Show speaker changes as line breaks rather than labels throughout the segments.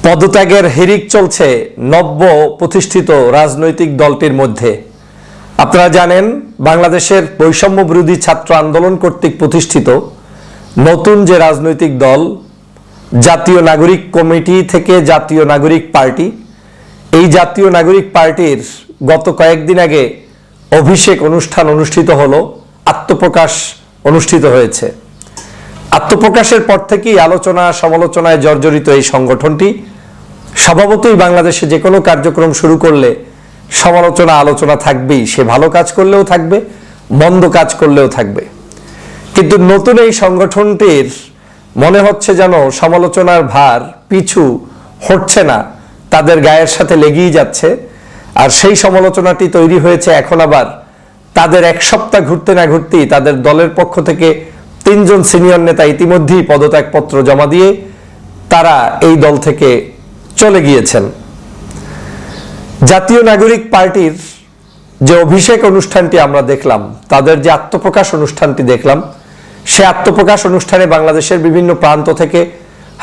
পদত্যাগের হিড়িক চলছে নব্য প্রতিষ্ঠিত রাজনৈতিক দলটির মধ্যে। আপনারা জানেন, বাংলাদেশের বৈষম্য বিরোধী ছাত্র আন্দোলন কর্তৃক প্রতিষ্ঠিত নতুন যে রাজনৈতিক দল জাতীয় নাগরিক কমিটি থেকে জাতীয় নাগরিক পার্টি, এই জাতীয় নাগরিক পার্টির গত কয়েকদিন আগে অভিষেক অনুষ্ঠান অনুষ্ঠিত হলো, আত্মপ্রকাশ অনুষ্ঠিত হয়েছে। আত্মপ্রকাশের পর থেকেই আলোচনা সমালোচনায় জর্জরিত এই সংগঠনটি স্বভাবতই বাংলাদেশে যে কোনো কার্যক্রম শুরু করলে সমালোচনা আলোচনা থাকবেই। সে ভালো কাজ করলেও থাকবে, মন্দ কাজ করলেও থাকবে। কিন্তু নতুন এই সংগঠনটির মনে হচ্ছে যেন সমালোচনার ভার পিছু হটছে না, তাদের গায়ের সাথে লেগেই যাচ্ছে। আর সেই সমালোচনাটি তৈরি হয়েছে এখন আবার তাদের এক সপ্তাহ ঘুরতে না ঘুরতেই তাদের দলের পক্ষ থেকে 3 জন সিনিয়র নেতা ইতিমধ্যেই পদত্যাগপত্র জমা দিয়ে তারা এই দল থেকে চলে গিয়েছেন। জাতীয় নাগরিক পার্টির যে অভিষেক অনুষ্ঠানটি আমরা দেখলাম, তাদের যে আত্মপ্রকাশ অনুষ্ঠানটি দেখলাম, সে আত্মপ্রকাশ অনুষ্ঠানে বাংলাদেশের বিভিন্ন প্রান্ত থেকে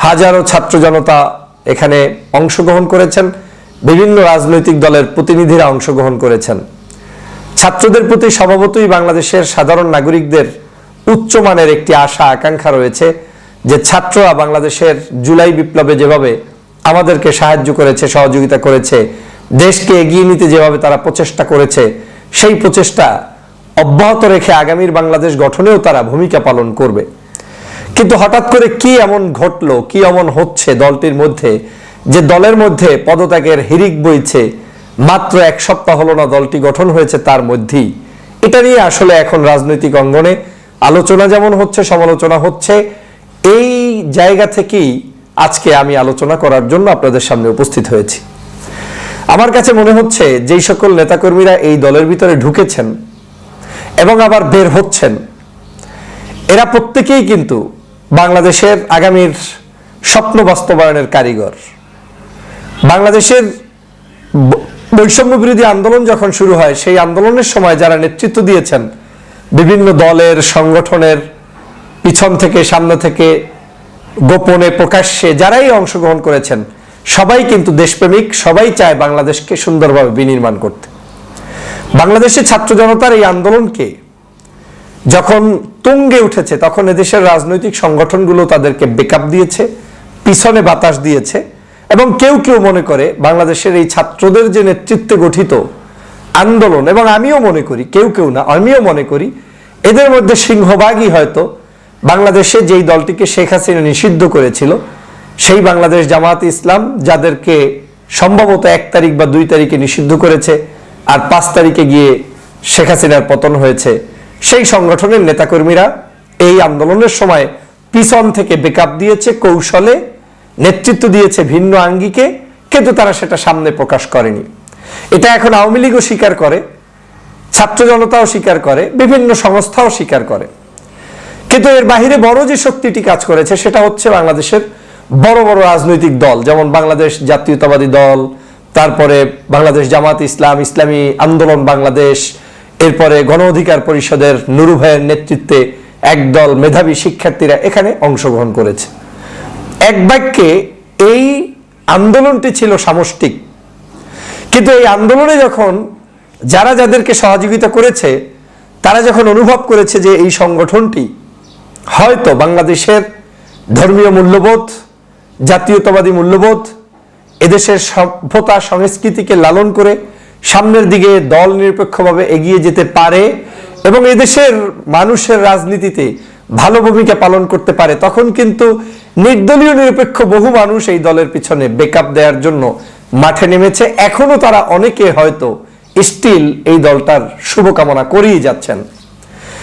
হাজারো ছাত্র জনতা এখানে অংশগ্রহণ করেছেন, বিভিন্ন রাজনৈতিক দলের প্রতিনিধিরা অংশগ্রহণ করেছেন। ছাত্রদের প্রতি স্বভাবতই বাংলাদেশের সাধারণ নাগরিকদের উচ্চমানের একটি আশা আকাঙ্ক্ষা রয়েছে যে ছাত্ররা বাংলাদেশের জুলাই বিপ্লবে যেভাবে আমাদেরকে সাহায্য করেছে, সহযোগিতা করেছে, দেশকে এগিয়ে নিতে যেভাবে তারা প্রচেষ্টা করেছে, সেই প্রচেষ্টা অব্যাহত রেখে আগামীর বাংলাদেশ গঠনেও তারা ভূমিকা পালন করবে। কিন্তু হঠাৎ করে কি এমন ঘটলো, কি এমন হচ্ছে দলটির মধ্যে যে দলের মধ্যে পদত্যাগের হিড়িক বইছে? মাত্র 1 সপ্তাহ হলো না দলটি গঠন হয়েছে, তার মধ্যেই এটা নিয়ে আসলে এখন রাজনৈতিক অঙ্গনে আলোচনা যেমন হচ্ছে, সমালোচনা হচ্ছে। এই জায়গা থেকেই আজকে আমি আলোচনা করার জন্য আপনাদের সামনে উপস্থিত হয়েছি। আমার কাছে মনে হচ্ছে যেই সকল নেতাকর্মীরা এই দলের ভিতরে ঢুকেছেন এবং আবার বের হচ্ছেন, এরা প্রত্যেকেই কিন্তু বাংলাদেশের আগামীর স্বপ্ন বাস্তবায়নের কারিগর। বাংলাদেশের বৈষম্য বিরোধী আন্দোলন যখন শুরু হয়, সেই আন্দোলনের সময় যারা নেতৃত্ব দিয়েছেন, বিভিন্ন দলের সংগঠনের পিছন থেকে সামনে থেকে গোপনে প্রকাশ্যে যারাই অংশগ্রহণ করেছেন, সবাই কিন্তু দেশপ্রেমিক, সবাই চায় বাংলাদেশকে সুন্দরভাবে বিনির্মাণ করতে। বাংলাদেশের ছাত্র জনতার এই আন্দোলনকে যখন তুঙ্গে উঠেছে, তখন এদেশের রাজনৈতিক সংগঠনগুলো তাদেরকে ব্যাকআপ দিয়েছে, পিছনে বাতাস দিয়েছে। এবং কেউ কেউ মনে করে বাংলাদেশের এই ছাত্রদের যে নেতৃত্বে গঠিত আন্দোলন, এবং আমিও মনে করি, কেউ কেউ না, আমিও মনে করি এদের মধ্যে সিংহভাগই হয়তো বাংলাদেশে যেই দলটিকে শেখ হাসিনা নিষিদ্ধ করেছিল, সেই বাংলাদেশ জামাত ইসলাম, যাদেরকে সম্ভবত 1 তারিখ বা 2 তারিখে নিষিদ্ধ করেছে, আর 5 তারিখে গিয়ে শেখ হাসিনার পতন হয়েছে, সেই সংগঠনের নেতাকর্মীরা এই আন্দোলনের সময় পিছন থেকে ব্যাকআপ দিয়েছে, কৌশলে নেতৃত্ব দিয়েছে ভিন্ন আঙ্গিকে, কিন্তু তারা সেটা সামনে প্রকাশ করেনি। এটা এখন আওয়ামী লীগও স্বীকার করে, ছাত্র জনতাও স্বীকার করে, বিভিন্ন সংস্থাও স্বীকার করে। কিন্তু এর বাহিরে বড় যে শক্তিটি কাজ করেছে সেটা হচ্ছে বাংলাদেশের বড় বড় রাজনৈতিক দল, যেমন বাংলাদেশ জাতীয়তাবাদী দল, তারপরে বাংলাদেশ জামাত ইসলাম, ইসলামী আন্দোলন বাংলাদেশ, এরপরে গণ অধিকার পরিষদের নুরু ভাইয়ের নেতৃত্বে একদল মেধাবী শিক্ষার্থীরা এখানে অংশগ্রহণ করেছে। এক বাক্যে এই আন্দোলনটি ছিল সামষ্টিক। কিন্তু এই আন্দোলনে যখন যারা যাদেরকে সহযোগিতা করেছে, তারা যখন অনুভব করেছে যে এই সংগঠনটি হয়তো বাংলাদেশের ধর্মীয় মূল্যবোধ, জাতীয়তাবাদী মূল্যবোধ, এদেশের সভ্যতা সংস্কৃতিকে লালন করে সামনের দিকে দল নিরপেক্ষভাবে এগিয়ে যেতে পারে এবং এদেশের মানুষের রাজনীতিতে ভালো ভূমিকা পালন করতে পারে, তখন কিন্তু নির্দলীয় নিরপেক্ষ বহু মানুষ এই দলের পিছনে ব্যাকআপ দেওয়ার জন্য মাঠে নেমেছে। এখনো তারা অনেকে হয়তো স্টিল এই দলটার শুভকামনা করেই যাচ্ছেন।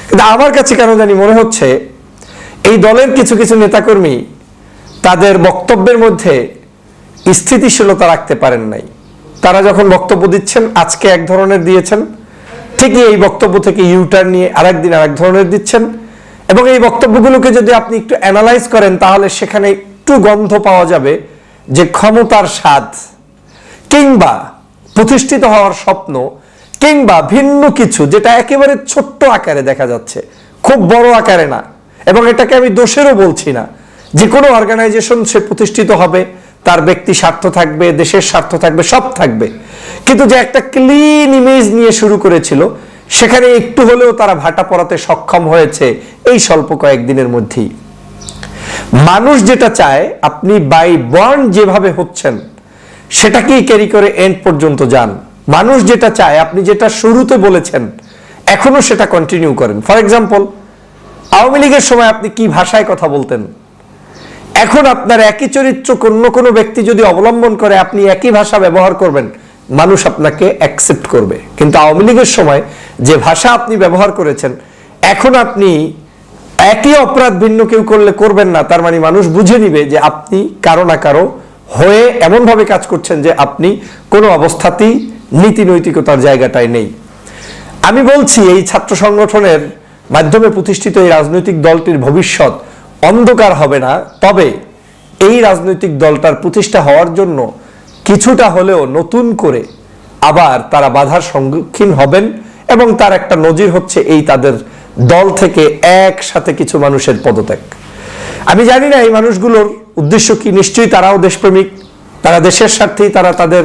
কিন্তু আমার কাছে কেন জানি মনে হচ্ছে এই দলের কিছু কিছু নেতাকর্মী তাদের বক্তব্যের মধ্যে স্থিতিশীলতা রাখতে পারেন নাই। তারা যখন বক্তব্য দিচ্ছেন, আজকে এক ধরনের দিয়েছেন, ঠিকই এই বক্তব্য থেকে ইউটার্ন নিয়ে আরেকদিন আরেক ধরনের দিচ্ছেন। এবং এই বক্তব্যগুলোকে যদি আপনি একটু অ্যানালাইজ করেন, তাহলে সেখানে একটু গন্ধ পাওয়া যাবে যে ক্ষমতার স্বাদ কিংবা প্রতিষ্ঠিত হওয়ার স্বপ্ন কিংবা ভিন্ন কিছু, যেটা একেবারে ছোট্ট আকারে দেখা যাচ্ছে, খুব বড় আকারে না। এবং এটাকে আমি দোষেরও বলছি না, যে কোনো অর্গানাইজেশন সে প্রতিষ্ঠিত হবে, তার ব্যক্তি স্বার্থ থাকবে, দেশের স্বার্থ থাকবে, সব থাকবে, কিন্তু যে একটা ক্লিন ইমেজ নিয়ে শুরু করেছিল সেখানে একটু হলেও তারা ভাটা পড়াতে সক্ষম হয়েছে এই স্বল্প কয়েকদিনের মধ্যেই। মানুষ যেটা চায় আপনি বাই বর্ন যেভাবে হচ্ছেন সেটাকেই ক্যারি করে এন্ড পর্যন্ত যান। মানুষ যেটা চায় আপনি যেটা শুরুতে বলেছেন এখনো সেটা কন্টিনিউ করেন। ফর এক্সাম্পল, আওয়ামী লীগের সময় আপনি কি ভাষায় কথা বলতেন, এখন আপনার একই চরিত্র কোনো ব্যক্তি যদি অবলম্বন করে আপনি একই ভাষা ব্যবহার করবেন, মানুষ আপনাকে অ্যাকসেপ্ট করবে। কিন্তু আওয়ামী লীগের সময় যে ভাষা আপনি ব্যবহার করেছেন এখন আপনি একই অপরাধ ভিন্ন কেউ করলে করবেন না, তার মানে মানুষ বুঝে নিবে যে আপনি কারো না কারো হয়ে এমনভাবে কাজ করছেন যে আপনি কোনো অবস্থাতেই নীতি নৈতিকতার জায়গাটায় নেই। আমি বলছি এই ছাত্র সংগঠনের মাধ্যমে প্রতিষ্ঠিত এই রাজনৈতিক দলটির ভবিষ্যৎ অন্ধকার হবে না, তবে এই রাজনৈতিক দলটার প্রতিষ্ঠা হওয়ার জন্য কিছুটা হলেও নতুন করে আবার তারা বাধার সম্মুখীন হবেন, এবং তার একটা নজির হচ্ছে এই তাদের দল থেকে একসাথে কিছু মানুষের পদত্যাগ। আমি জানি না এই মানুষগুলোর উদ্দেশ্য কি, নিশ্চয়ই তারাও দেশপ্রেমিক, তারা দেশের স্বার্থেই তারা তাদের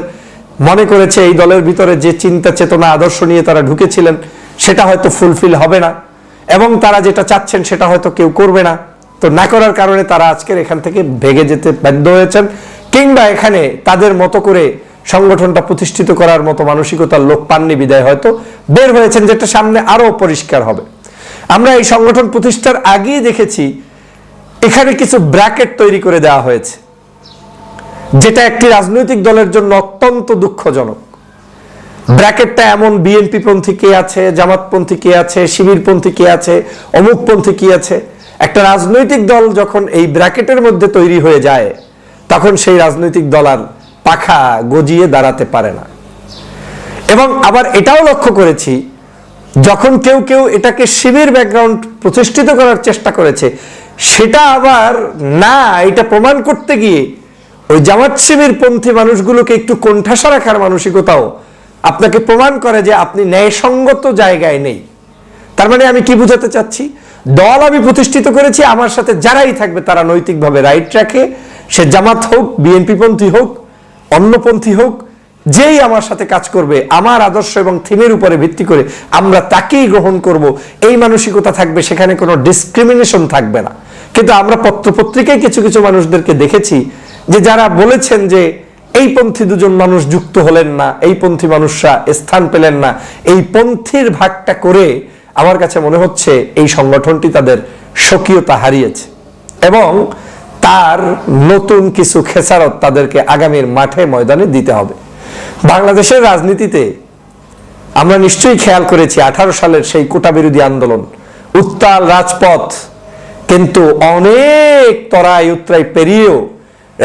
মনে করেছে এই দলের ভিতরে যে চিন্তা চেতনা আদর্শ নিয়ে তারা ঢুকেছিলেন সেটা হয়তো ফুলফিল হবে না, এবং তারা যেটা চাচ্ছেন সেটা হয়তো কেউ করবে না। তো না করার কারণে তারা আজকের এখান থেকে ভেগে যেতে বাধ্য হয়েছেন, কিংবা এখানে তাদের মতো করে সংগঠনটা প্রতিষ্ঠিত করার মতো মানসিকতার লোক পাননি বিদায় হয়তো বের হয়েছেন, যেটা সামনে আরো পরিষ্কার হবে। আমরা এই সংগঠন প্রতিষ্ঠার আগেই দেখেছি এখানে কিছু ব্র্যাকেট তৈরি করে দেওয়া হয়েছে, যেটা একটি রাজনৈতিক দলের জন্য অত্যন্ত দুঃখজনক। ব্র্যাকেটটা এমন বিএনপি পন্থী কে আছে, জামাতপন্থী কে আছে, শিবিরপন্থী কে আছে, অমুকপন্থী কি আছে। একটা রাজনৈতিক দল যখন এই ব্র্যাকেটের মধ্যে তৈরি হয়ে যায় তখন সেই রাজনৈতিক দল আর পাখা গজিয়ে দাঁড়াতে পারে না। এবং আবার এটাও লক্ষ্য করেছি যখন কেউ কেউ এটাকে শিবির ব্যাকগ্রাউন্ড প্রতিষ্ঠিত করার চেষ্টা করেছে, সেটা আবার না, এটা প্রমাণ করতে গিয়ে ওই জামাত শিবির পন্থী মানুষগুলোকে একটু কোণঠাসা রাখার মানসিকতাও আপনাকে প্রমাণ করে যে আপনি ন্যায়সঙ্গত জায়গায় নেই। তার মানে আমি কি বুঝাতে চাচ্ছি, দল আমি প্রতিষ্ঠিত করেছি, আমার সাথে যারাই থাকবে তারা নৈতিকভাবে রাইট রাখে, সে জামাত হোক, বিএনপি পন্থী হোক, অন্যপন্থী হোক, যেই আমার সাথে কাজ করবে আমার আদর্শ এবং থিমের উপরে ভিত্তি করে আমরা তাকেই গ্রহণ করব, এই মানসিকতা থাকবে, সেখানে কোনো ডিসক্রিমিনেশন থাকবে না। কিন্তু আমরা পত্রপত্রিকায় কিছু কিছু মানুষদেরকে দেখেছি যে যারা বলেছেন যে এই পন্থী দুজন মানুষ যুক্ত হলেন না, এই পন্থী মানুষরা স্থান পেলেন না, এই পন্থীর ভাগটা করে আমার কাছে মনে হচ্ছে এই সংগঠনটি তাদের স্বকীয়তা হারিয়েছে, এবং তার নতুন কিছু খেসারত তাদেরকে আগামীর মাঠে ময়দানে দিতে হবে। বাংলাদেশের রাজনীতিতে আমরা নিশ্চয়ই খেয়াল করেছি 18 সালের সেই কোটা বিরোধী আন্দোলন, উত্তাল রাজপথ, কিন্তু অনেক তরাই উত্তরাই পেরিয়েও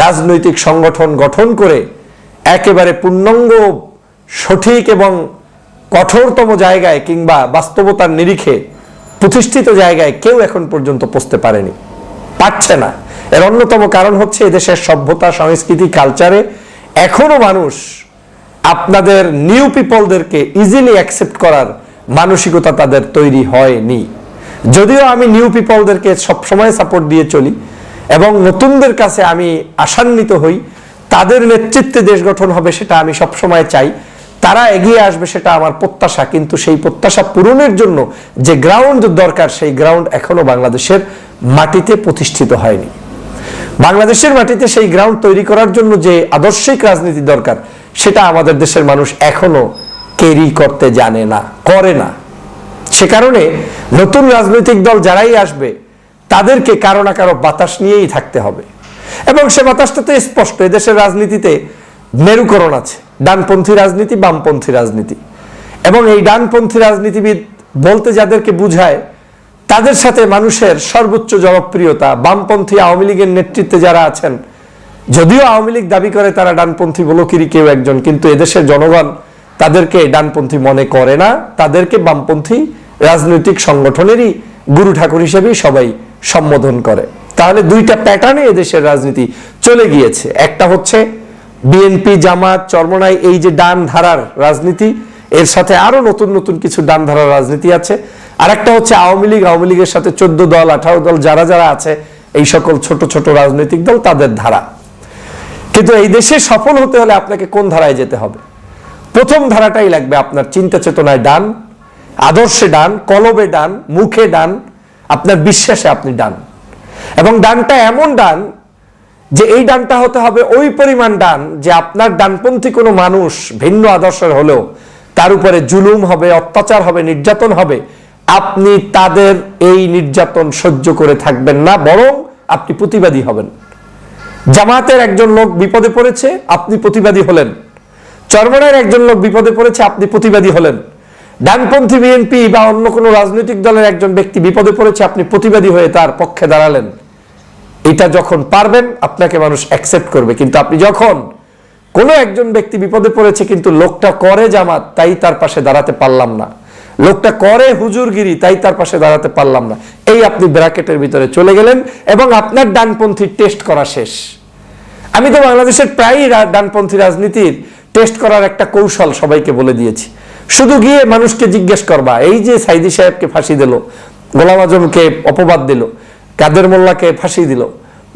রাজনৈতিক সংগঠন গঠন করে একেবারে পূর্ণাঙ্গ সঠিক এবং কঠোরতম জায়গায় কিংবা বাস্তবতার নিরিখে প্রতিষ্ঠিত জায়গায় কেউ এখন পর্যন্ত পৌঁছতে পারেনি, পারছে না। এর অন্যতম কারণ হচ্ছে এদেশের সভ্যতা, সংস্কৃতি, কালচারে এখনো মানুষ আপনাদের নিউ পিপলদেরকে ইজিলি অ্যাকসেপ্ট করার মানসিকতা তাদের তৈরি হয়নি। যদিও আমি নিউ পিপলদেরকে সবসময় সাপোর্ট দিয়ে চলি এবং নতুনদের কাছে আমি আশান্বিত হই, তাদের নেতৃত্বে দেশ গঠন হবে সেটা আমি সবসময় চাই, তারা এগিয়ে আসবে সেটা আমার প্রত্যাশা, কিন্তু সেই প্রত্যাশা পূরণের জন্য যে গ্রাউন্ড দরকার সেই গ্রাউন্ড এখনো বাংলাদেশের মাটিতে প্রতিষ্ঠিত হয়নি। বাংলাদেশের মাটিতে সেই গ্রাউন্ড তৈরি করার জন্য যে আদর্শিক রাজনীতি দরকার সেটা আমাদের দেশের মানুষ এখনো ক্যারি করতে জানে না, করে না। সে কারণে নতুন রাজনৈতিক দল যারাই আসবে তাদেরকে কারো না কারো বাতাস নিয়েই থাকতে হবে, এবং সে বাতাসটা তো স্পষ্ট। এদেশের রাজনীতিতে মেরুকরণ আছে, ডানপন্থী রাজনীতি, বামপন্থী রাজনীতি, এবং এই ডানপন্থী রাজনীতিবিদ বলতে যাদেরকে বুঝায় তাদের সাথে মানুষের সর্বোচ্চ জনপ্রিয়তা বামপন্থী আওয়ামী লীগের নেতৃত্বে যারা আছেন, যদিও আওয়ামী লীগ দাবি করে তারা ডানপন্থী বলকিরি কেউ একজন, কিন্তু এদেশের জনগণ তাদেরকে ডানপন্থী মনে করে না, তাদেরকে বামপন্থী রাজনৈতিক সংগঠনেরই গুরু ঠাকুর হিসেবেই সবাই সম্বোধন করে। তাহলে দুইটা প্যাটার্নে এদেশের রাজনীতি চলে গিয়েছে, একটা হচ্ছে বিএনপি, জামাত, চরমনাই, এই যে ডান ধারার রাজনীতি, এর সাথে আরো নতুন নতুন কিছু ডান ধারার রাজনীতি আছে, আর একটা হচ্ছে আওয়ামী লীগ, আওয়ামী লীগের সাথে 14 দল 18 দল যারা যারা আছে, এই সকল ছোট ছোট রাজনৈতিক দল, তাদের ধারা। কিন্তু এই দেশে সফল হতে হলে আপনাকে কোন ধারায় যেতে হবে? প্রথম ধারাটাই লাগবে আপনার চিন্তা চেতনায় ডান, আদর্শে ডান, কলবে ডান, মুখে ডান, আপনার বিশ্বাসে আপনি ডান। এবং ডানটা এমন ডান যে এই ডানটা হতে হবে ওই পরিমাণ ডান যে আপনার ডানপন্থী কোনো মানুষ ভিন্ন আদর্শের হলেও তার উপরে জুলুম হবে, অত্যাচার হবে, নির্যাতন হবে, আপনি তাদের এই নির্যাতন সহ্য করে থাকবেন না, বরং আপনি প্রতিবাদী হবেন। জামাতের একজন লোক বিপদে পড়েছে, আপনি প্রতিবাদী হলেন। চরমনায়ের একজন লোক বিপদে পড়েছে, আপনি প্রতিবাদী হলেন। ডানপন্থী বিএনপি বা অন্য কোনো রাজনৈতিক দলের একজন ব্যক্তি বিপদে পড়েছে, আপনি প্রতিবাদী হয়ে তার পক্ষে দাঁড়ালেন। এটা যখন পারবেন আপনাকে মানুষ অ্যাকসেপ্ট করবে। কিন্তু আপনি যখন কোনো একজন ব্যক্তি বিপদে পড়েছে কিন্তু লোকটা করে জামাত, তাই তার পাশে দাঁড়াতে পারলাম না, লোকটা করে হুজুরগিরি, তাই তার পাশে দাঁড়াতে পারলাম না, এই আপনি ব্র্যাকেটের ভিতরে চলে গেলেন এবং আপনার ডানপন্থী টেস্ট করা শেষ। আমি তো বাংলাদেশের প্রায় ডানপন্থী রাজনীতির টেস্ট করার একটা কৌশল সবাইকে বলে দিয়েছি। শুধু গিয়ে মানুষকে জিজ্ঞেস করবা, এই যে সাইদি সাহেবকে ফাঁসি দিল, গোলাম আজমকে অপবাদ দিল, কাদের মোল্লাকে ফাঁসি দিল,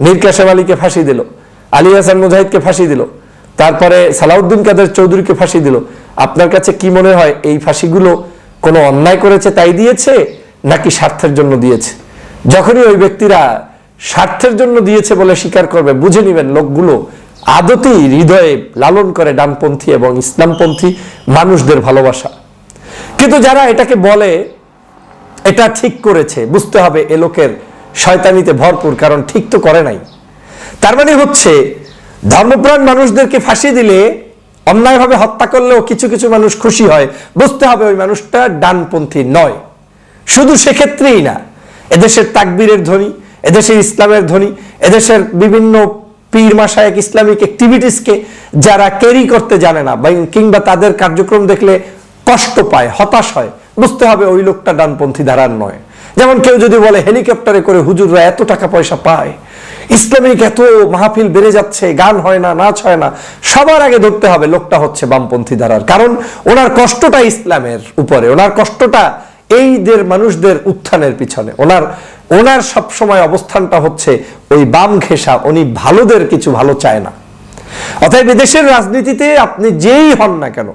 মীর কাসেম আলীকে ফাঁসি দিল, আলী হাসান মুজাহিদকে ফাঁসি দিল, তারপরে সালাউদ্দিন কাদের চৌধুরীকে ফাঁসি দিল, আপনার কাছে কি মনে হয় এই ফাঁসিগুলো কোনো অন্যায় করেছে তাই দিয়েছে নাকি স্বার্থের জন্য দিয়েছে? যখনই ওই ব্যক্তিরা স্বার্থের জন্য দিয়েছে বলে স্বীকার করবে, বুঝে নিবেন লোকগুলো আদতেই হৃদয়ে লালন করে ডানপন্থী এবং ইসলামপন্থী মানুষদের ভালোবাসা। কিন্তু যারা এটাকে বলে এটা ঠিক করেছে, বুঝতে হবে এ লোকের শয়তানিতে ভরপুর, কারণ ঠিক তো করে নাই। তার মানে হচ্ছে ধর্মপ্রাণ মানুষদেরকে ফাঁসি দিলে, অন্যায়ভাবে হত্যা করলেও কিছু কিছু মানুষ খুশি হয়, বুঝতে হবে ওই মানুষটা ডানপন্থী নয়। শুধু সেক্ষেত্রেই না, এদেশের তাকবীরের ধ্বনি, এদেশের ইসলামের ধ্বনি, এদেশের বিভিন্ন পীর মাশায়েখ ইসলামিক অ্যাক্টিভিটিসকে যারা ক্যারি করতে জানে না কিংবা তাদের কার্যক্রম দেখলে কষ্ট পায়, হতাশ হয়, বুঝতে হবে ওই লোকটা ডানপন্থী ধারার নয়। যেমন কেউ যদি বলে হেলিকপ্টারে করে হুজুররা এত টাকা পয়সা পায়, ইসলামিক এত মাহফিল বেড়ে যাচ্ছে, গান হয় না, নাচ হয় না, সবার আগে ধরতে হবে লোকটা হচ্ছে বামপন্থী ধারার। কারণ ওনার কষ্টটা ইসলামের উপরে, ওনার কষ্টটা এইদের মানুষদের উত্থানের পিছনে, ওনার সবসময় অবস্থানটা হচ্ছে ওই বাম ঘেঁষা, উনি ভালোদের কিছু ভালো চায় না। অতএব বিদেশের রাজনীতিতে আপনি যেই হন না কেন,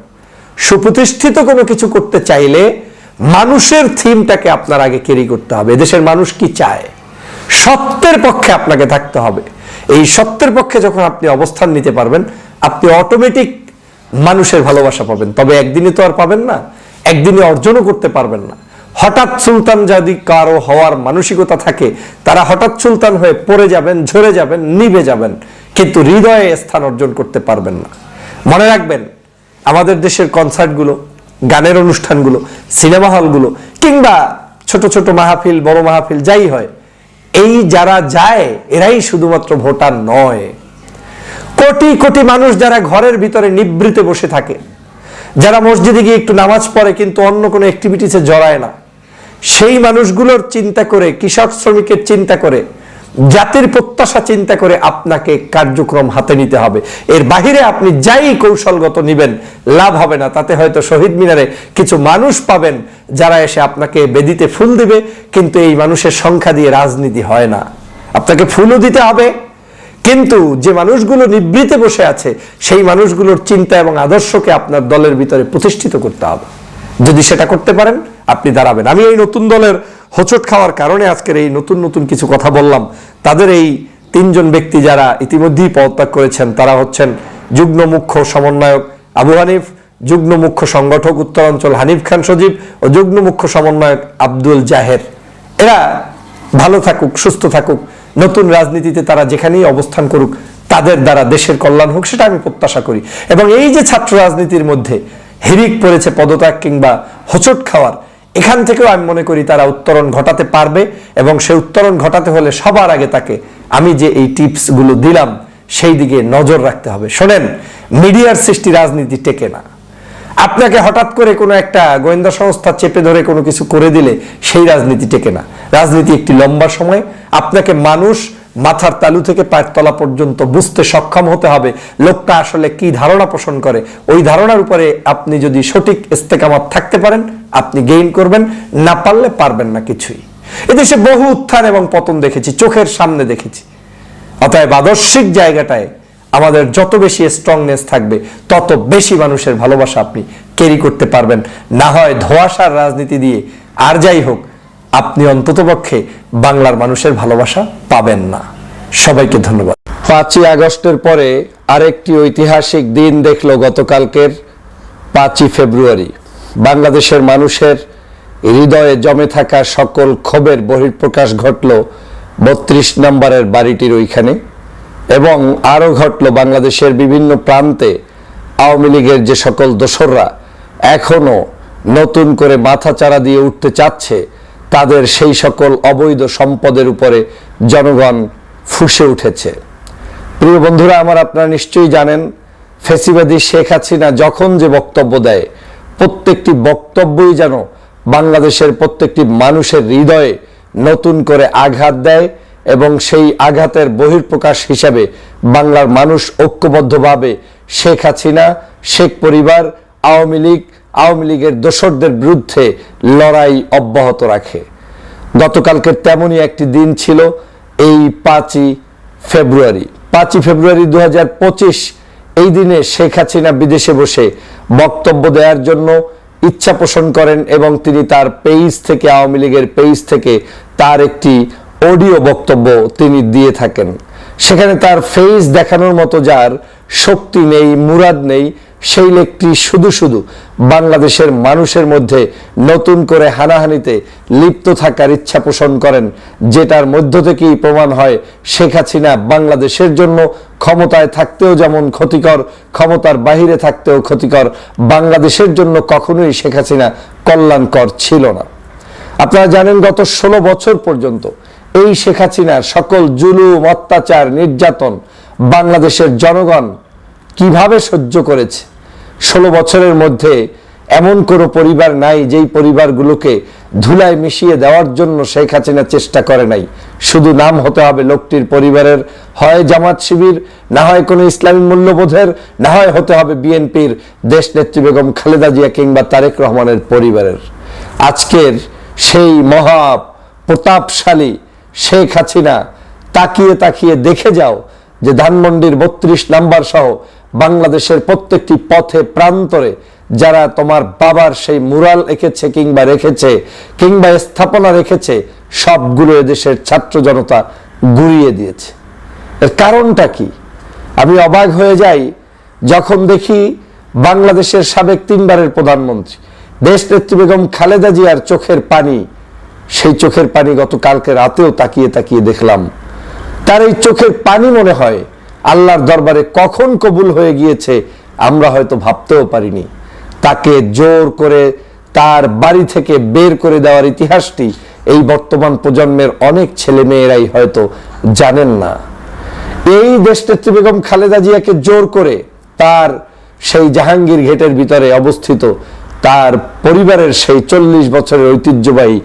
সুপ্রতিষ্ঠিত কোনো কিছু করতে চাইলে মানুষের থিমটাকে আপনার আগে ক্যারি করতে হবে। দেশের মানুষ কি চায়, সত্যের পক্ষে আপনাকে থাকতে হবে। এই সত্যের পক্ষে যখন আপনি অবস্থান নিতে পারবেন, আপনি অটোমেটিক মানুষের ভালোবাসা পাবেন। তবে একদিনে তো আর পাবেন না, একদিনে অর্জনও করতে পারবেন না। হঠাৎ সুলতান যদি কারো হওয়ার মানসিকতা থাকে, তারা হঠাৎ সুলতান হয়ে পড়ে যাবেন, ঝরে যাবেন, নিভে যাবেন, কিন্তু হৃদয়ে স্থান অর্জন করতে পারবেন না। মনে রাখবেন, আমাদের দেশের কনসার্টগুলো, গানের অনুষ্ঠানগুলো, সিনেমা হলগুলো কিংবা ছোট ছোট মাহফিল, বড় মাহফিল যাই হয়, এই যারা যায় এরাই শুধুমাত্র ভোটার নয়। কোটি কোটি মানুষ যারা ঘরের ভিতরে নিবৃতে বসে থাকে, যারা মসজিদে গিয়ে একটু নামাজ পড়ে কিন্তু অন্য কোনো অ্যাক্টিভিটিসে জড়ায় না, সেই মানুষগুলোর চিন্তা করে, কৃষক শ্রমিকের চিন্তা করে, জাতির প্রত্যাশা চিন্তা করে আপনাকে কার্যক্রম হাতে নিতে হবে। এর বাহিরে আপনি যাই কৌশলগত নিবেন, লাভ হবে না। তাতে হয়তো শহীদ মিনারে কিছু মানুষ পাবেন যারা এসে আপনাকে বেদিতে ফুল দিবে, কিন্তু এই মানুষের সংখ্যা দিয়ে রাজনীতি হয় না। আপনাকে ফুলও দিতে হবে, কিন্তু যে মানুষগুলো নিবৃতে বসে আছে সেই মানুষগুলোর চিন্তা এবং আদর্শকে আপনার দলের ভিতরে প্রতিষ্ঠিত করতে হবে। যদি সেটা করতে পারেন, আপনি দাঁড়াবেন। আমি এই নতুন দলের হোঁচট খাওয়ার কারণে আজকের এই নতুন নতুন কিছু কথা বললাম। তাদের এই তিনজন ব্যক্তি যারা ইতিমধ্যেই পদত্যাগ করেছেন, তারা হচ্ছেন যুগ্ম মুখ্য সমন্বয়ক আবু হানিফ, যুগ্ম মুখ্য সংগঠক উত্তরাঞ্চল হানিফ খান সজীব ও যুগ্ম মুখ্য সমন্বয়ক আব্দুল জাহের। এরা ভালো থাকুক, সুস্থ থাকুক, নতুন রাজনীতিতে তারা যেখানেই অবস্থান করুক, তাদের দ্বারা দেশের কল্যাণ হোক, সেটা আমি প্রত্যাশা করি। এবং এই যে ছাত্র রাজনীতির মধ্যে হিরিক পড়েছে পদত্যাগ কিংবা হোঁচট খাওয়ার, এখান থেকেও আমি মনে করি তারা উত্তরণ ঘটাতে পারবে। এবং সেই উত্তরণ ঘটাতে হলে সবার আগে তাকে আমি যে এই টিপসগুলো দিলাম সেই দিকে নজর রাখতে হবে। শোনেন, মিডিয়ার সৃষ্টি রাজনীতি টেকে না। আপনাকে হঠাৎ করে কোনো একটা গোয়েন্দা সংস্থা চেপে ধরে কোনো কিছু করে দিলে সেই রাজনীতি টেকে না। রাজনীতি একটি লম্বা সময়। আপনাকে মানুষ মাথার তালু থেকে পায়ের তলা পর্যন্ত বুঝতে সক্ষম হতে হবে লোকটা আসলে কি ধারণা পোষণ করে। ওই ধারণার উপরে আপনি যদি সঠিক ইস্তেকামাত থাকতে পারেন, আপনি গেইন করবেন, না পারলে পারবেন না কিছুই। এদেশে বহু উত্থান এবং পতন দেখেছি, চোখের সামনে দেখেছি। অতএব আদর্শিক জায়গাটায় আমাদের যত বেশি স্ট্রংনেস থাকবে তত বেশি মানুষের ভালোবাসা আপনি ক্যারি করতে পারবেন। না হয় ধোঁয়াশার রাজনীতি দিয়ে আর যাই হোক, আপনি অন্ততপক্ষে বাংলার মানুষের ভালোবাসা পাবেন না। সবাইকে ধন্যবাদ। 5ই আগস্টের পরে আরেকটি ঐতিহাসিক দিন দেখলো গতকালকের 5ই ফেব্রুয়ারি। বাংলাদেশের মানুষের হৃদয়ে জমে থাকা সকল ক্ষোভের বহিঃপ্রকাশ ঘটল 32 নম্বরের বাড়িটির ওইখানে, এবং আরও ঘটল বাংলাদেশের বিভিন্ন প্রান্তে আওয়ামী লীগের যে সকল দোসররা এখনো নতুন করে মাথাচাড়া দিয়ে উঠতে চাচ্ছে, তাদের সেই সকল অবৈধ সম্পদের উপরে জনগণ ফুঁসে উঠেছে। প্রিয় বন্ধুরা আমার, আপনারা নিশ্চয়ই জানেন ফ্যাসিবাদী শেখ হাসিনা যখন যে বক্তব্য দেয়, প্রত্যেকটি বক্তব্যই যেন বাংলাদেশের প্রত্যেকটি মানুষের হৃদয়ে নতুন করে আঘাত দেয়, এবং সেই আঘাতের বহিঃপ্রকাশ হিসাবে বাংলার মানুষ ঐক্যবদ্ধভাবে শেখ হাসিনা, শেখ পরিবার, আওয়ামী লীগের দোসরদের বিরুদ্ধে লড়াই অব্যাহত রাখে। গতকালকে তেমনই একটি দিন ছিল এই 5ই ফেব্রুয়ারি। 5ই ফেব্রুয়ারি 2025। এই দিনে শেখ হাসিনা বিদেশে বসে বক্তব্য দেওয়ার জন্য ইচ্ছা পোষণ করেন, এবং তিনি তার পেজ থেকে, আওয়ামী লীগের পেজ থেকে তার একটি অডিও বক্তব্য তিনি দিয়ে থাকেন। সেখানে তার ফেস দেখানোর মতো যার শক্তি নেই, মুরাদ নেই, সেই লোকটি শুধু শুধু বাংলাদেশের মানুষের মধ্যে নতুন করে হানাহানিতে লিপ্ত থাকার ইচ্ছা পোষণ করেন, যেটার মধ্য থেকেই প্রমাণ হয় শেখ হাসিনা বাংলাদেশের জন্য ক্ষমতায় থাকতেও যেমন ক্ষতিকর, ক্ষমতার বাহিরে থাকতেও ক্ষতিকর। বাংলাদেশের জন্য কখনোই শেখ হাসিনা কল্যাণকর ছিল না। আপনারা জানেন গত 16 বছর পর্যন্ত এই শেখ হাসিনার সকল জুলুম, অত্যাচার, নির্যাতন বাংলাদেশের জনগণ কিভাবে সহ্য করেছে। 16 বছরের মধ্যে এমন কোনো পরিবার নাই যেই পরিবারগুলোকে ধুলায় মিশিয়ে দেওয়ার জন্য শেখ হাসিনা চেষ্টা করে নাই। শুধু নাম হতে হবে লোকটির পরিবারের, হয় জামাত শিবির, না হয় কোনো ইসলামী মূল্যবোধের, না হয় হতে হবে বিএনপির দেশনেত্রী বেগম খালেদা জিয়া কিংবা তারেক রহমানের পরিবারের। আজকের সেই মহা প্রতাপশালী শেখ হাসিনা তাকিয়ে তাকিয়ে দেখে যাও যে ধানমন্ডির 32 নাম্বার সহ বাংলাদেশের প্রত্যেকটি পথে প্রান্তরে যারা তোমার বাবার সেই মুরাল এঁকেছে কিংবা রেখেছে কিংবা স্থাপনা রেখেছে, সবগুলো এদেশের ছাত্র জনতা গুড়িয়ে দিয়েছে। এর কারণটা কি? আমি অবাক হয়ে যাই যখন দেখি বাংলাদেশের সাবেক 3 বারের প্রধানমন্ত্রী দেশনেত্রী বেগম খালেদা জিয়ার চোখের পানি, সেই চোখের পানি গতকালকে রাতেও তাকিয়ে তাকিয়ে দেখলাম। তার এই চোখের পানি মনে হয় আল্লাহর দরবারে কখন কবুল হয়ে গিয়েছে আমরা হয়তো ভাবতেও পারিনি। তাকে জোর করে তার বাড়ি থেকে বের করে দেওয়ার ইতিহাসটি এই বর্তমান প্রজন্মের অনেক ছেলে মেয়েরাই হয়তো জানেন না। এই দেশনেত্রী বেগম খালেদা জিয়াকে জোর করে তার সেই জাহাঙ্গীর গেটের ভিতরে অবস্থিত তার পরিবারের সেই 40 বছরের ঐতিহ্যবাহী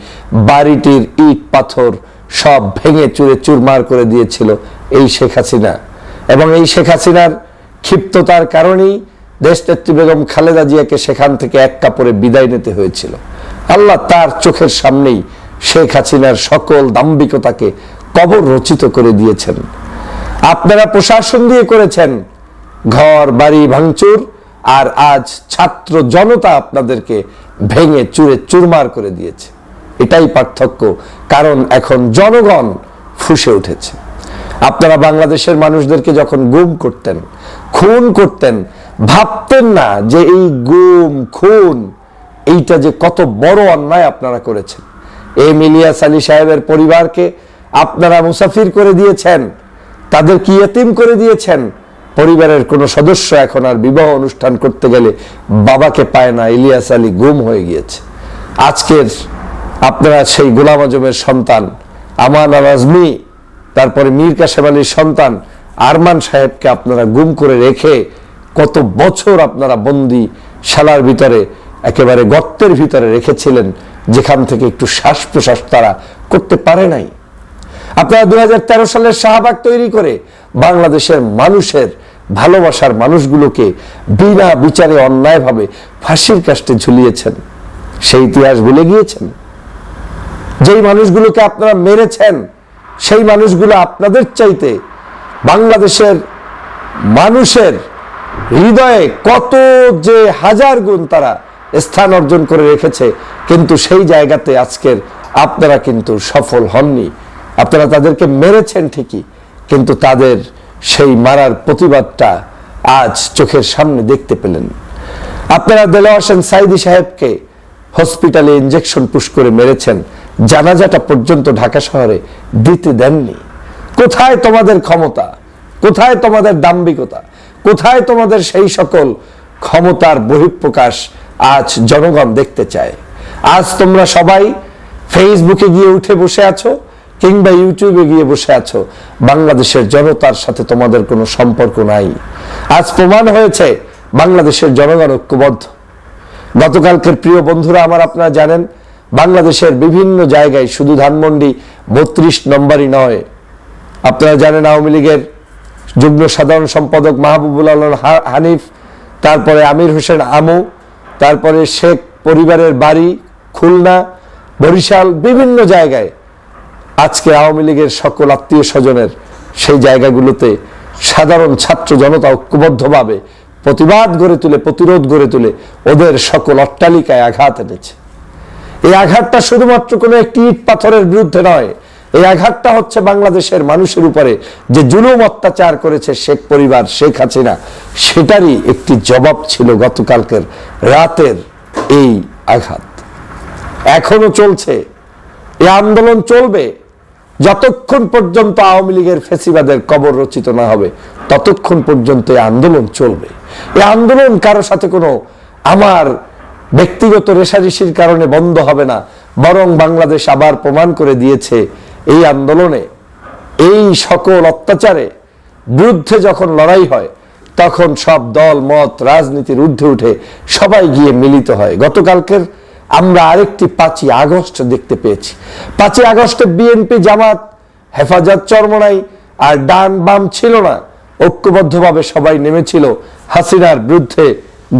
বাড়িটির ইট পাথর সব ভেঙে চুরে চুরমার করে দিয়েছিল এই শেখ হাসিনা। এবং এই শেখ হাসিনার ক্ষিপ্ততার কারণেই দেশনেত্রী বেগম খালেদা জিয়াকে সেখান থেকে এক কাপড়ে বিদায় নিতে হয়েছিল। আল্লাহ তার চোখের সামনেই শেখ হাসিনার সকল দাম্ভিকতাকে কবর রচিত করে দিয়েছেন। আপনারা প্রশাসন দিয়ে করেছেন ঘর বাড়ি ভাঙচুর, আর আজ ছাত্র জনতা আপনাদেরকে ভেঙে চুরে চুরমার করে দিয়েছে। এটাই পার্থক্য, কারণ এখন জনগণ ফুঁসে উঠেছে। আপনারা বাংলাদেশের মানুষদেরকে যখন গুম করতেন, খুন করতেন, ভাবতেন না যে এই গুম খুন এইটা যে কত বড় অন্যায় আপনারা করেছেন। ইলিয়াস আলী সাহেবের পরিবারকে আপনারা মুসাফির করে দিয়েছেন, তাদেরকে ইয়েতিম করে দিয়েছেন। পরিবারের কোনো সদস্য এখন আর বিবাহ অনুষ্ঠান করতে গেলে বাবাকে পায় না, ইলিয়াস আলী গুম হয়ে গিয়েছে। আজকের আপনারা সেই গোলাম আজমের সন্তান আমান আল আজমি, তারপরে মীর কাসেম আলীর সন্তান আরমান সাহেবকে আপনারা গুম করে রেখে কত বছর আপনারা বন্দি শালার ভিতরে, একেবারে গর্তের ভিতরে রেখেছিলেন, যেখান থেকে একটু শ্বাস প্রশ্বাস তারা করতে পারে নাই। আপনারা 2013 সালের শাহবাগ তৈরি করে বাংলাদেশের মানুষের ভালোবাসার মানুষগুলোকে বিনা বিচারে অন্যায়ভাবে ফাঁসির কাস্টে ঝুলিয়েছেন। সেই ইতিহাস ভুলে গিয়েছেন? যেই মানুষগুলোকে আপনারা মেরেছেন সেই মানুষগুলো আপনাদের চাইতে বাংলাদেশের মানুষের হৃদয়ে কত যে হাজার গুণ তারা স্থান অর্জন করে রেখেছে, কিন্তু সেই জায়গাতে আজকের আপনারা কিন্তু সফল হননি। আপনারা তাদেরকে মেরেছেন ঠিকই, কিন্তু তাদের সেই মারার প্রতিবাদটা আজ চোখের সামনে দেখতে পেলেন। আপনারা দেলোয়ার হোসেন সাঈদী সাহেবকে হসপিটালে ইনজেকশন পুশ করে মেরেছেন, জানাজাটা পর্যন্ত ঢাকা শহরে দিতে দেননি। কোথায় তোমাদের ক্ষমতা? কোথায় তোমাদের দাম্ভিকতা? কোথায় তোমাদের সেই সকল ক্ষমতার বহিঃপ্রকাশ আজ জনগণ দেখতে চায়? আজ তোমরা সবাই ফেসবুকে গিয়ে উঠে বসে আছো কিংবা ইউটিউবে গিয়ে বসে আছো, বাংলাদেশের জনতার সাথে তোমাদের কোনো সম্পর্ক নাই। আজ প্রমাণ হয়েছে বাংলাদেশের জনগণ ঐক্যবদ্ধ। গতকালকের প্রিয় বন্ধুরা আমার, আপনারা জানেন বাংলাদেশের বিভিন্ন জায়গায়, শুধু ধানমন্ডি 32 নম্বরই নয়, আপনারা জানেন আওয়ামী লীগের যুগ্ম সাধারণ সম্পাদক মাহবুবুল আলম হানিফ, তারপরে আমির হোসেন আমু, তারপরে শেখ পরিবারের বাড়ি খুলনা, বরিশাল, বিভিন্ন জায়গায় আজকে আওয়ামী লীগের সকল আত্মীয় স্বজনের সেই জায়গাগুলোতে সাধারণ ছাত্র জনতা ঐক্যবদ্ধভাবে প্রতিবাদ গড়ে তুলে, প্রতিরোধ গড়ে তুলে ওদের সকল অট্টালিকায় আঘাত এনেছে। এই আঘাতটা শুধুমাত্র কোনো একটি ইট পাথরের বিরুদ্ধে নয়, এই আঘাতটা হচ্ছে বাংলাদেশের মানুষের উপরে যে জুলুম অত্যাচার করেছে শেখ পরিবার, শেখ হাসিনা, সেটারই একটি জবাব ছিল গতকালকের রাতের এই আঘাত। এখনো চলছে, এই আন্দোলন চলবে যতক্ষণ পর্যন্ত আওয়ামী লীগের ফ্যাসিবাদের কবর রচিত না হবে, ততক্ষণ পর্যন্ত এই আন্দোলন চলবে। এই আন্দোলন কারো সাথে কোনো আমার ব্যক্তিগত রেশারেশির কারণে বন্ধ হবে না, বরং বাংলাদেশ আবার প্রমাণ করে দিয়েছে এই আন্দোলনে, এই সকল অত্যাচারে বিরুদ্ধে যখন লড়াই হয় তখন সব দল মত রাজনীতির ঊর্ধ্বে উঠে সবাই গিয়ে মিলিত হয়। গতকালকের আমরা আরেকটি 5ই আগস্ট দেখতে পেয়েছি। 5ই আগস্টে বিএনপি, জামাত, হেফাজত চরমনাই আর ডান বাম ছিল না, ঐক্যবদ্ধভাবে সবাই নেমেছিল হাসিনার বিরুদ্ধে।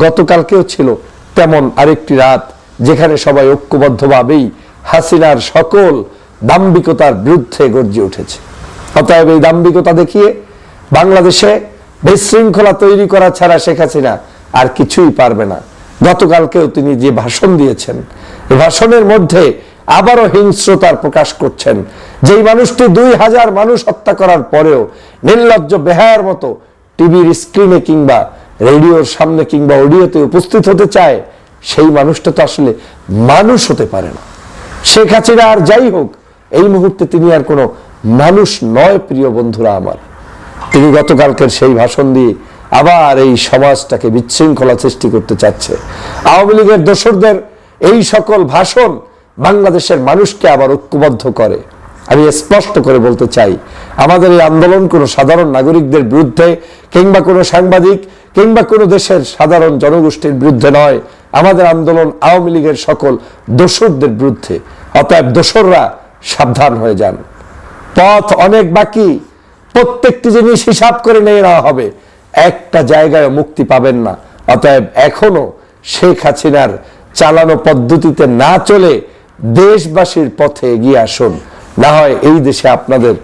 গতকালকেও ছিল তেমন আরেকটি রাত যেখানে সবাই ঐক্যবদ্ধভাবেই হাসিনার সকল দাম্ভিকতার বিরুদ্ধে গর্জে উঠেছে। অতএব এই দাম্ভিকতা দেখিয়ে বাংলাদেশে বিশৃঙ্খলা তৈরি করা ছাড়া শেখ হাসিনা আর কিছুই পারবে না। গতকালকেও তিনি যে ভাষণ দিয়েছেন, এই ভাষণের মধ্যে আবারও হিংস্রতার প্রকাশ করছেন। যেই মানুষটি 2000 মানুষ হত্যা করার পরেও নির্লজ্জ বেহায়ার মতো টিভির স্ক্রিনে কিংবা রেডিওর সামনে কিংবা অডিওতে উপস্থিত হতে চায়, সেই মানুষটা তো আসলে মানুষ হতে পারে না। শেখ হাসিনা আর যাই হোক, এই মুহূর্তে তিনি আর কোনো মানুষ নয়। প্রিয় বন্ধুরা আমার, তিনি গতকালকের সেই ভাষণ দিয়ে আবার এই সমাজটাকে বিশৃঙ্খলা সৃষ্টি করতে চাচ্ছে। আওয়ামী লীগের দোসরদের এই সকল ভাষণ বাংলাদেশের মানুষকে আবার ঐক্যবদ্ধ করে। আমি স্পষ্ট করে বলতে চাই, আমাদের এই আন্দোলন কোনো সাধারণ নাগরিকদের বিরুদ্ধে কিংবা কোনো সাংবাদিক কিংবা কোনো দেশের সাধারণ জনগোষ্ঠীর বিরুদ্ধে নয়। আমাদের আন্দোলন আওয়ামী লীগের সকল দোসরদের বিরুদ্ধে। অতএব দোসররা সাবধান হয়ে যান, পথ অনেক বাকি। প্রত্যেকটি জিনিস হিসাব করে নিয়ে নেওয়া হবে, একটা জায়গায় মুক্তি পাবেন না। অতএব এখনো শেখ হাসিনার চালানো পদ্ধতিতে না চলে দেশবাসীর পথে এগিয়ে আসুন, না হয় এই দেশে আপনাদের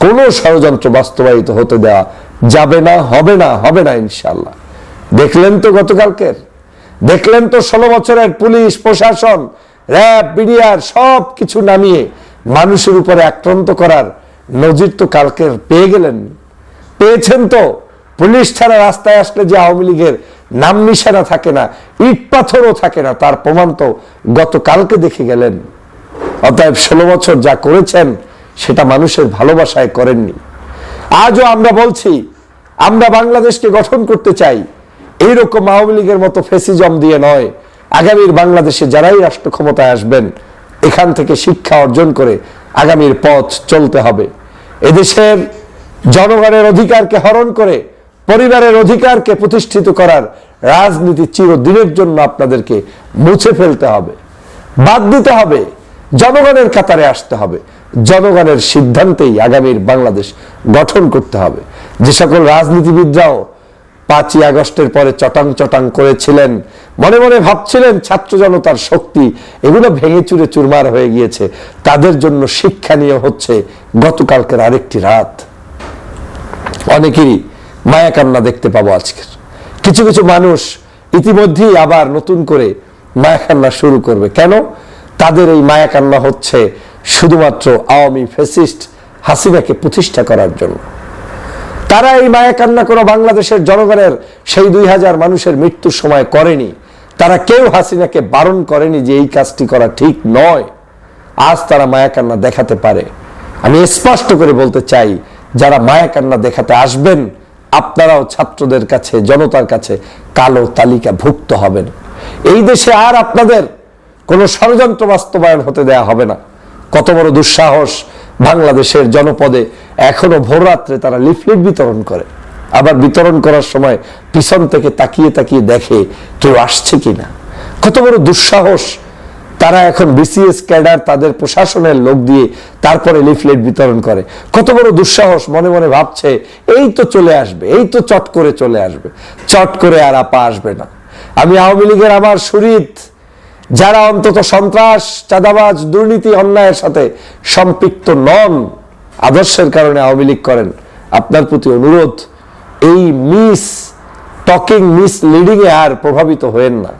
কোনো ষড়যন্ত্র বাস্তবায়িত হতে দেওয়া যাবে না, হবে না, হবে না ইনশাআল্লাহ। দেখলেন তো গতকালকের, দেখলেন তো 16 বছরের পুলিশ প্রশাসন, র্যাব, বিডিআর সব কিছু নামিয়ে মানুষের উপরে আক্রান্ত করার নজির তো কালকের পেয়ে গেলেন, পেয়েছেন তো। পুলিশ ছাড়া রাস্তায় আসলে যে আওয়ামী লীগের নাম নিশানা থাকে না, ইট পাথরও থাকে না, তার প্রমাণ তো গতকালকে দেখে গেলেন। অতএব 16 বছর যা করেছেন সেটা মানুষের ভালোবাসায় করেননি। আজও আমরা বলছি, আমরা বাংলাদেশকে গঠন করতে চাই, এইরকম আওয়ামী লীগের মতো ফেসিজম দিয়ে নয়। আগামীর বাংলাদেশে যারাই রাষ্ট্র ক্ষমতায় আসবেন, এখান থেকে শিক্ষা অর্জন করে আগামীর পথ চলতে হবে। এদেশের জনগণের অধিকারকে হরণ করে পরিবারের অধিকারকে প্রতিষ্ঠিত করার রাজনীতি চিরদিনের জন্য আপনাদেরকে মুছে ফেলতে হবে, বাদ দিতে হবে, জনগণের কাতারে আসতে হবে। জনগণের সিদ্ধান্তেই আগামীর বাংলাদেশ গঠন করতে হবে। যে সকল রাজনীতিবিদরাও 5ই আগস্টের পরে চটাং চটাং করেছিলেন, মনে মনে ভাবছিলেন ছাত্র জনতার শক্তি, এগুলো ভেঙে চুরে চুরমার হয়ে গিয়েছে, তাদের জন্য শিক্ষণীয় হচ্ছে গতকালকের আরেকটি রাত। অনেকেরই মায়া কান্না দেখতে পাবো আজকের। কিছু কিছু মানুষ ইতিমধ্যেই আবার নতুন করে মায়া কান্না শুরু করবে। কেন? তাদের এই মায়া কান্না হচ্ছে শুধুমাত্র আওয়ামী ফ্যাসিস্ট হাসিনাকে প্রতিষ্ঠা করার জন্য। তারা এই মায়া কান্না কোনো বাংলাদেশের জনগণের সেই 2000 মানুষের মৃত্যুর সময় করেনি। তারা কেউ হাসিনাকে বারণ করেনি যে এই কাজটি করা ঠিক নয়। আজ তারা মায়া কান্না দেখাতে পারে। আমি স্পষ্ট করে বলতে চাই, যারা মায়া কান্না দেখাতে আসবেন, আপনারাও ছাত্রদের কাছে, জনতার কাছে কালো তালিকা ভুক্ত হবেন। এই দেশে আর আপনাদের কোনো ষড়যন্ত্র বাস্তবায়ন হতে দেয়া হবে না। কত বড় দুঃসাহস! বাংলাদেশের জনপদে এখনো ভোর রাত্রে তারা লিফলেট বিতরণ করে, আবার বিতরণ করার সময় পিছন থেকে তাকিয়ে তাকিয়ে দেখে কেউ আসছে কিনা। কত বড় দুঃসাহস! তারা এখন বিসিএস ক্যাডার, তাদের প্রশাসনের লোক দিয়ে তারপরে লিফলেট বিতরণ করে। কত বড় দুঃসাহস! মনে মনে ভাবছে এই তো চলে আসবে, এই তো চট করে চলে আসবে। চট করে আর আপা আসবে না। আমি আওয়ামী লীগের আমার শরীর, যারা অন্তত সন্ত্রাস, চাঁদাবাজ, দুর্নীতি, অন্যায়ের সাথে সম্পৃক্ত নন, আদর্শের কারণে আওয়ামী লীগ করেন, আপনার প্রতি অনুরোধ, এই মিস টকিং, মিস লিডিং এ আর প্রভাবিত হয়েন না।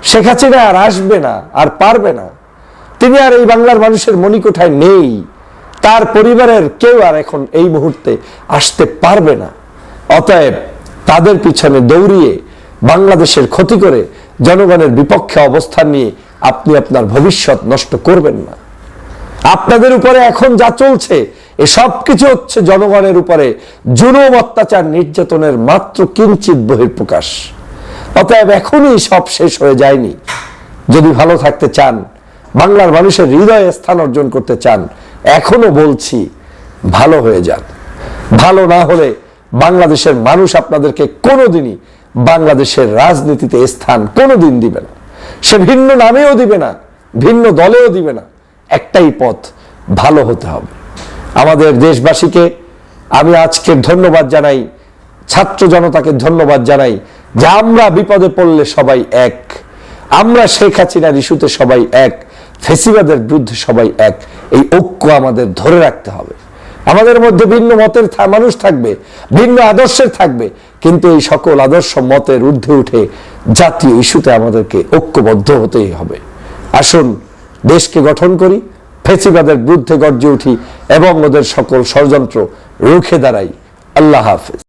শেখ হাসিনা আর আসবে না, আর পারবে না। তিনি আর এই বাংলার মানুষের মণিকোঠায় নেই। তার পরিবারের কেউ আর এখন এই মুহূর্তে আসতে পারবে না। অতএব তাদের পিছনে দৌড়িয়ে বাংলাদেশের ক্ষতি করে জনগণের বিপক্ষে অবস্থান নিয়ে আপনি আপনার ভবিষ্যৎ নষ্ট করবেন না। আপনাদের উপরে এখন যা চলছে, এসব কিছু হচ্ছে জনগণের উপরে জুলুম, অত্যাচার, নির্যাতনের মাত্র কিঞ্চিত বহিঃপ্রকাশ। অতএব এখনই সব শেষ হয়ে যায়নি। যদি ভালো থাকতে চান, বাংলার মানুষের হৃদয়ে স্থান অর্জন করতে চান, এখনো বলছি ভালো হয়ে যান। ভালো না হলে বাংলাদেশের মানুষ আপনাদেরকে কোনোদিনই বাংলাদেশের রাজনীতিতে স্থান কোনোদিন দিবে না। সে ভিন্ন নামেও দিবে না, ভিন্ন দলেও দিবে না। একটাই পথ, ভালো হতে হবে। আমাদের দেশবাসীকে আমি আজকে ধন্যবাদ জানাই, ছাত্র জনতাকে ধন্যবাদ জানাই যে আমরা বিপদে পড়লে সবাই এক, আমরা শেখ হাসিনার ইস্যুতে সবাই এক, ফ্যাসিবাদের বিরুদ্ধে সবাই এক। এই ঐক্য আমাদের ধরে রাখতে হবে। আমাদের মধ্যে ভিন্ন মতের মানুষ থাকবে, ভিন্ন আদর্শের থাকবে, কিন্তু এই সকল আদর্শ মতের ঊর্ধ্বে উঠে জাতীয় ইস্যুতে আমাদেরকে ঐক্যবদ্ধ হতেই হবে। আসুন দেশকে গঠন করি, ফ্যাসিবাদের বিরুদ্ধে গর্জে উঠি এবং ওদের সকল ষড়যন্ত্র রুখে দাঁড়াই। আল্লাহ হাফেজ।